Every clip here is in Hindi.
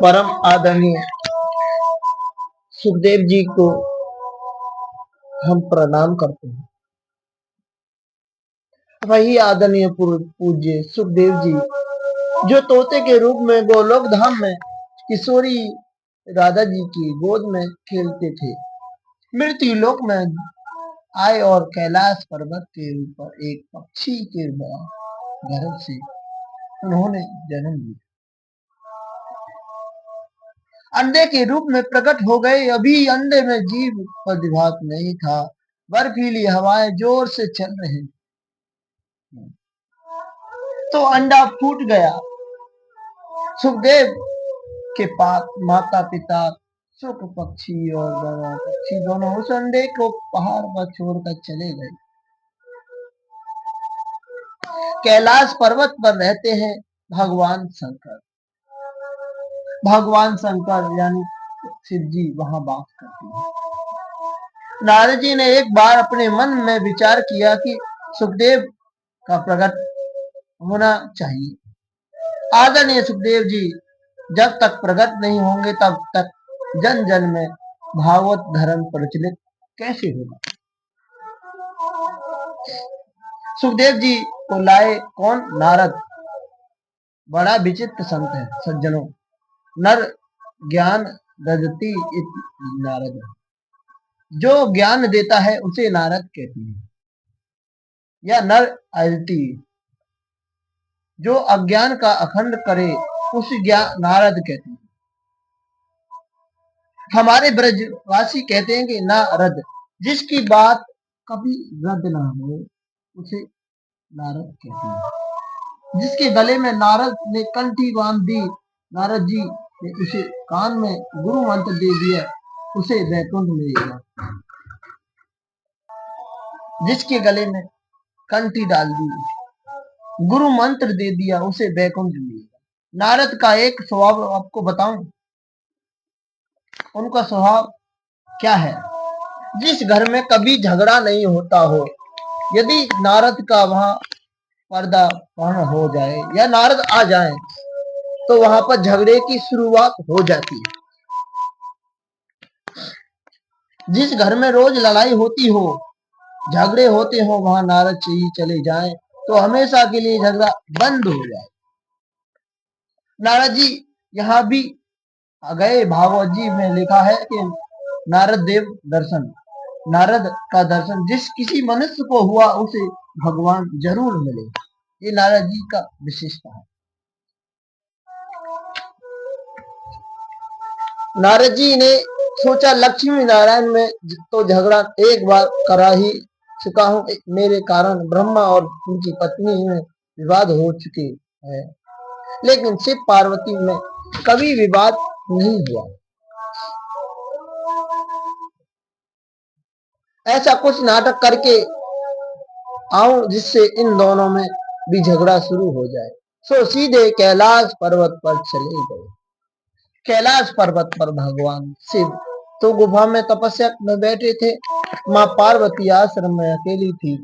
परम आदरणीय सुखदेव जी को हम प्रणाम करते हैं। वही आदरणीय पूज्य सुखदेव जी जो तोते के रूप में गोलोक धाम में किशोरी राधा जी की गोद में खेलते थे, मृत्यु लोक में आए और कैलाश पर्वत के ऊपर एक पक्षी के घर से उन्होंने जन्म लिया। अंडे के रूप में प्रकट हो गए। अभी अंडे में जीव पदभात नहीं था। बर्फीली हवाएं जोर से चल रही तो अंडा फूट गया। सुखदेव के पास माता पिता सुख पक्षी और बड़ा पक्षी दोनों उस अंडे को पहाड़ पर छोड़कर चले गए। कैलाश पर्वत पर रहते हैं भगवान शंकर। भगवान शंकर यानी शिव जी वहां वास करते हैं। नारद जी ने एक बार अपने मन में विचार किया कि सुखदेव का प्रकट होना चाहिए। आदरणीय सुखदेव जी जब तक प्रकट नहीं होंगे तब तक जन जन में भागवत धर्म प्रचलित कैसे होगा। सुखदेव जी को लाए कौन? नारद। बड़ा विचित्र संत है सज्जनों। नर ज्ञान ददति इति नारद। जो ज्ञान देता है उसे नारद कहते हैं, या नर अजति। जो अज्ञान का अखंड करे उस ज्ञान नारद कहते हैं। हमारे ब्रजवासी कहते हैं कि नारद, जिसकी बात कभी रद्द ना हो उसे नारद कहते हैं। जिसके गले में नारद ने कंठी बांध दी, नारद जी ने उसे कान में गुरु मंत्र दे दिया, उसे वैकुंठ मिलेगा। जिसके गले में कंठी डाल दी, गुरु मंत्र दे दिया, उसे वैकुंठ मिलेगा। नारद का एक स्वभाव आपको बताऊं, उनका स्वभाव क्या है। जिस घर में कभी झगड़ा नहीं होता हो, यदि नारद का वहां पर्दा वहां हो जाए या नारद आ जाए तो वहां पर झगड़े की शुरुआत हो जाती है। जिस घर में रोज लड़ाई होती हो, झगड़े होते हो, वहां नारद जी चले जाएं तो हमेशा के लिए झगड़ा बंद हो जाए। नारद जी यहाँ भी गए। भागवत जी में लिखा है कि नारद देव दर्शन, नारद का दर्शन जिस किसी मनुष्य को हुआ उसे भगवान जरूर मिले। ये नारद जी का विशेषता है। नारद जी ने सोचा लक्ष्मी नारायण में तो झगड़ा एक बार करा ही चुका हूँ, मेरे कारण ब्रह्मा और उनकी पत्नी में विवाद हो चुके हैं, लेकिन शिव पार्वती में कभी विवाद नहीं हुआ। ऐसा कुछ नाटक करके आऊं जिससे इन दोनों में भी झगड़ा शुरू हो जाए। सो सीधे कैलाश पर्वत पर चले गए। कैलाश पर्वत पर भगवान शिव तो गुफा में तपस्या में बैठे थे। माँ पार्वती आश्रम में अकेली थी।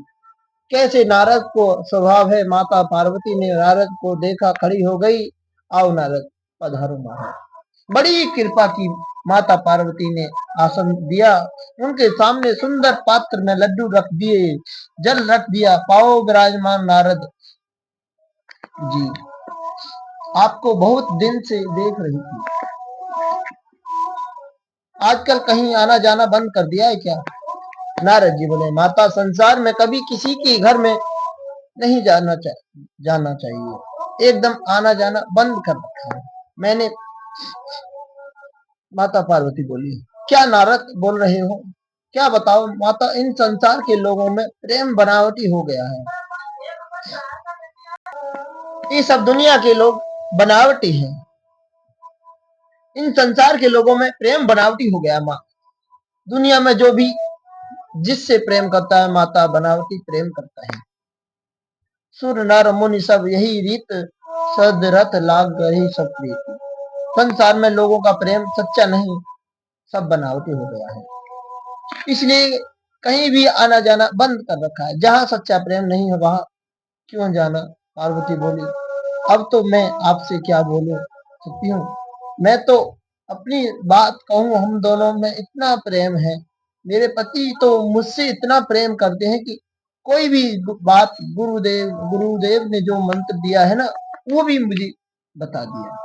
कैसे नारद को स्वभाव है, माता पार्वती ने नारद को देखा, खड़ी हो गई। आओ नारद पधारो महाराज। बड़ी कृपा की माता पार्वती ने आसन दिया। उनके सामने सुंदर पात्र में लड्डू रख दिए, जल रख दिया। पाओ विराजमान नारद जी, आपको बहुत दिन से देख रही थी। आजकल कहीं आना जाना बंद कर दिया है क्या? नारद जी बोले, माता संसार में कभी किसी के घर में नहीं जाना चाहिए, एकदम आना जाना बंद कर रखा है मैंने। माता पार्वती बोली, क्या नारद बोल रहे हो? क्या बताओ माता, इन संसार के लोगों में प्रेम बनावटी हो गया है। ये सब दुनिया के लोग बनावटी हैं। इन संसार के लोगों में प्रेम बनावटी हो गया। माँ, दुनिया में जो भी जिससे प्रेम करता है, माता बनावटी प्रेम करता है। सुर नर मुनि सब यही रीत, सदरथ लाग गई सब प्रीति। संसार में लोगों का प्रेम सच्चा नहीं, सब बनावटी हो गया है। इसलिए कहीं भी आना जाना बंद कर रखा है। जहां सच्चा प्रेम नहीं है वहां क्यों जाना? पार्वती बोली, अब तो मैं आपसे क्या बोलूं सकती हूँ। मैं तो अपनी बात कहूँ, हम दोनों में इतना प्रेम है। मेरे पति तो मुझसे इतना प्रेम करते हैं कि कोई भी बात गुरुदेव ने जो मंत्र दिया है ना, वो भी मुझे बता दिया।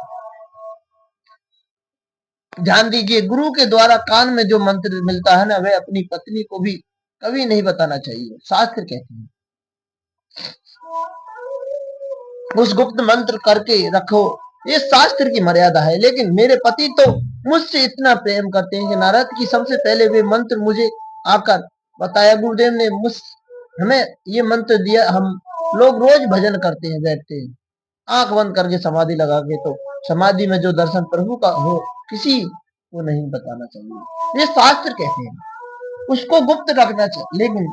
ध्यान दीजिए, गुरु के द्वारा कान में जो मंत्र मिलता है ना, वह अपनी पत्नी को भी कभी नहीं बताना चाहिए, शास्त्र कहते हैं। उस गुप्त मंत्र करके रखो, ये शास्त्र की मर्यादा है। लेकिन मेरे पति तो मुझसे इतना प्रेम करते हैं कि नारद की सबसे पहले वे मंत्र मुझे आकर बताया। गुरुदेव ने हमें ये मंत्र दिया। हम लोग रोज भजन करते हैं, बैठते हैं आंख बंद करके, समाधि लगा के। तो समाधि में जो दर्शन प्रभु का हो, किसी को नहीं बताना चाहिए, ये शास्त्र कहते हैं। उसको गुप्त रखना चाहिए। लेकिन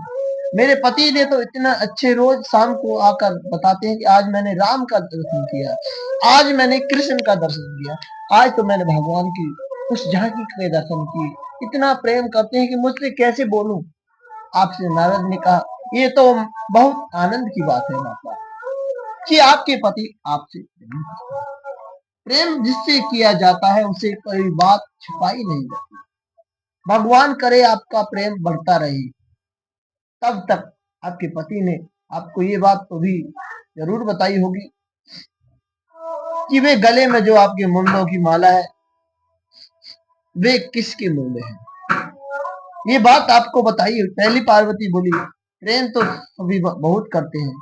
मेरे पति ने तो इतना अच्छे, रोज शाम को आकर बताते हैं कि आज मैंने राम का दर्शन किया, आज मैंने कृष्ण का दर्शन किया, आज तो मैंने भगवान की उस झांकी के दर्शन की। इतना प्रेम करते हैं कि मुझसे कैसे बोलूं आपसे। नारद ने कहा, ये तो बहुत आनंद की बात है माता, कि आपके पति आपसे प्रेम जिससे किया जाता है, उसे कोई बात छुपाई नहीं जाती। भगवान करे आपका प्रेम बढ़ता रहे। तब तक आपके पति ने आपको ये बात तो भी जरूर बताई होगी कि वे गले में जो आपके मुंडों की माला है, वे किसके मुंड है। ये बात आपको बताई। पहली पार्वती बोली, प्रेम तो सभी बहुत करते हैं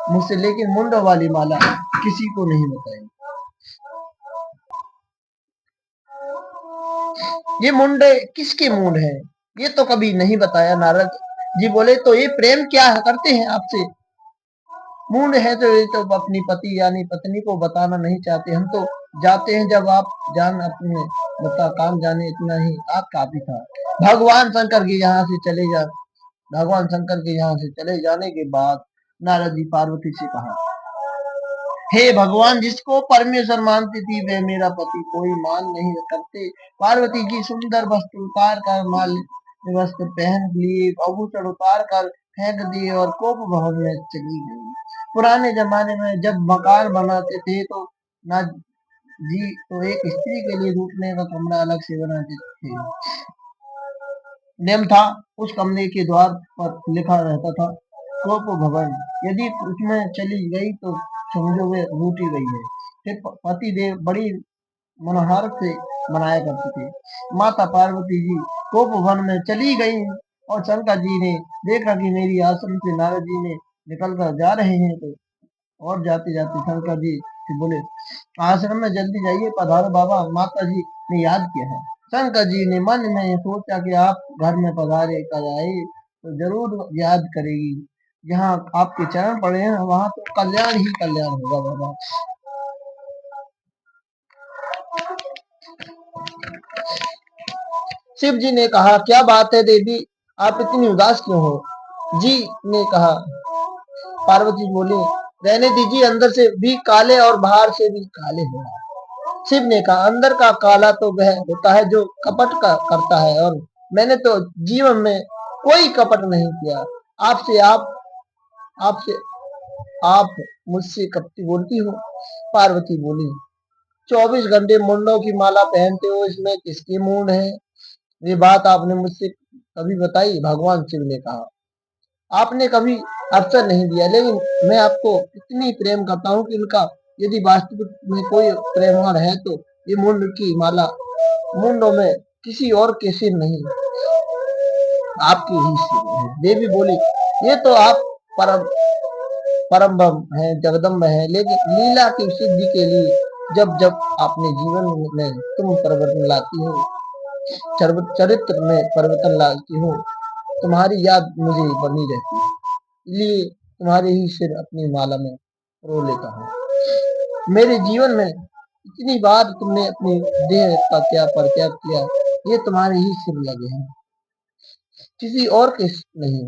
मुझसे, लेकिन मुंडों वाली माला किसी को नहीं बताई। ये मुंडे किसके मुंड है, ये तो कभी नहीं बताया। नारद जी बोले, तो ये प्रेम क्या करते हैं आपसे? मूड है तो ये तो अपनी पति यानी पत्नी को बताना नहीं चाहते। हम तो जाते हैं, जब आप जान अपने बता काम जाने, इतना ही आप काफी था। भगवान शंकर के यहाँ से चले जा भगवान शंकर के यहाँ से चले जाने के बाद नारद जी पार्वती से कहा, हे भगवान, जिसको परमेश्वर मानती थी वह मेरा पति कोई मान नहीं करते। पार्वती जी सुंदर वस्त्र उतार कर, माल वस्त्र पहन लिए, आभूषण उतार कर फेंक दिए और कोप भवन में चली गई। पुराने जमाने में जब मकान बनाते थे तो ना जी तो एक स्त्री के लिए रुकने का कमरा अलग से बनाते थे। नियम था, उस कमरे के द्वार पर लिखा रहता था, कोप भवन। यदि उसमें चली गई तो समझो वे रूठी गई है। फिर पति देव बड़ी मनोहर से मनाया करते थे। माता पार्वती जी कोप भवन में चली गई और शंकर जी ने देखा कि मेरी आश्रम से नारद जी ने निकल कर जा रहे हैं, तो और जाते जाते शंकर जी से बोले, आश्रम में जल्दी जाइए, पधारो बाबा, माता जी ने याद किया है। शंकर जी ने मन में सोचा कि आप घर में पधारे कर आए तो जरूर याद करेगी। जहाँ आपके चरण पड़े हैं वहां तो कल्याण ही कल्याण होगा बाबा। शिव जी ने कहा, क्या बात है देवी, आप इतनी उदास क्यों हो? जी ने कहा, पार्वती बोली, रहने दीजिए, अंदर से भी काले और बाहर से भी काले हो। शिव ने कहा, अंदर का काला तो वह होता है जो कपट का करता है, और मैंने तो जीवन में कोई कपट नहीं किया। आपसे आप आपसे आप मुझसे कपटी बोलती हो? पार्वती बोली, 24 घंटे मुंडों की माला पहनते हो, इसमें किसकी मूड है? ये बात आपने मुझसे कभी बताई? भगवान शिव ने कहा, आपने कभी अवसर नहीं दिया, लेकिन मैं आपको इतनी प्रेम करता हूँ कि इनका यदि वास्तविक में कोई प्रेमवान है तो ये मुंड की माला मुंडों में किसी और के सिर नहीं, आपके ही सिर है। देवी बोली, ये तो आप परम परम ब्रह्म है, जगदम्ब है, लेकिन लीला की सिद्धि के लिए जब जब अपने जीवन में तुम परिवर्तन लाती हो, चरित्र में परिवर्तन लाती हो, तुम्हारी याद मुझे बनी रहती है, इसलिए तुम्हारे ही सिर अपनी माला में रो लेता हूँ। मेरे जीवन में इतनी बार तुमने अपनी देह का क्या परित्याग किया, ये तुम्हारे ही सिर लगे हैं, किसी और के नहीं।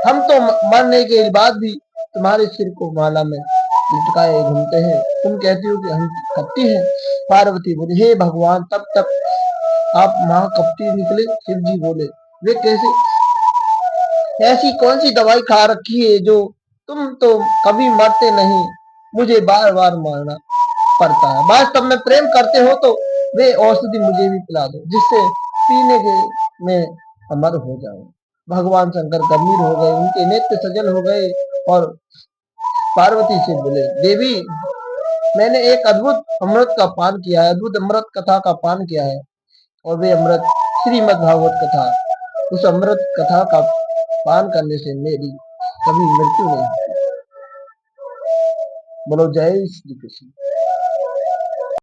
हम तो मरने के बाद भी तुम्हारे सिर को माला में लटकाए घूमते हैं। तुम कहती हो कि हम कपटी हैं। पार्वती बोली, हे भगवान, तब तक आप महाकपटी निकले। शिव जी बोले, वे कैसे? ऐसी कौन सी दवाई खा रखी है जो तुम तो कभी मरते नहीं, मुझे बार बार मारना पड़ता है। वास्तव में प्रेम करते हो तो वे औषधि मुझे भी पिला दो, जिससे पीने के में अमर हो जाऊं। भगवान शंकर गंभीर हो गए, उनके नेत्र सजल हो गए और पार्वती से बोले, देवी, मैंने एक अद्भुत अमृत का पान किया है, अद्भुत अमृत कथा का पान किया है, और वे अमृत श्रीमद् भागवत कथा। उस अमृत कथा का पान करने से मेरी कभी मृत्यु नहीं होती। बोलो जय श्री कृष्ण।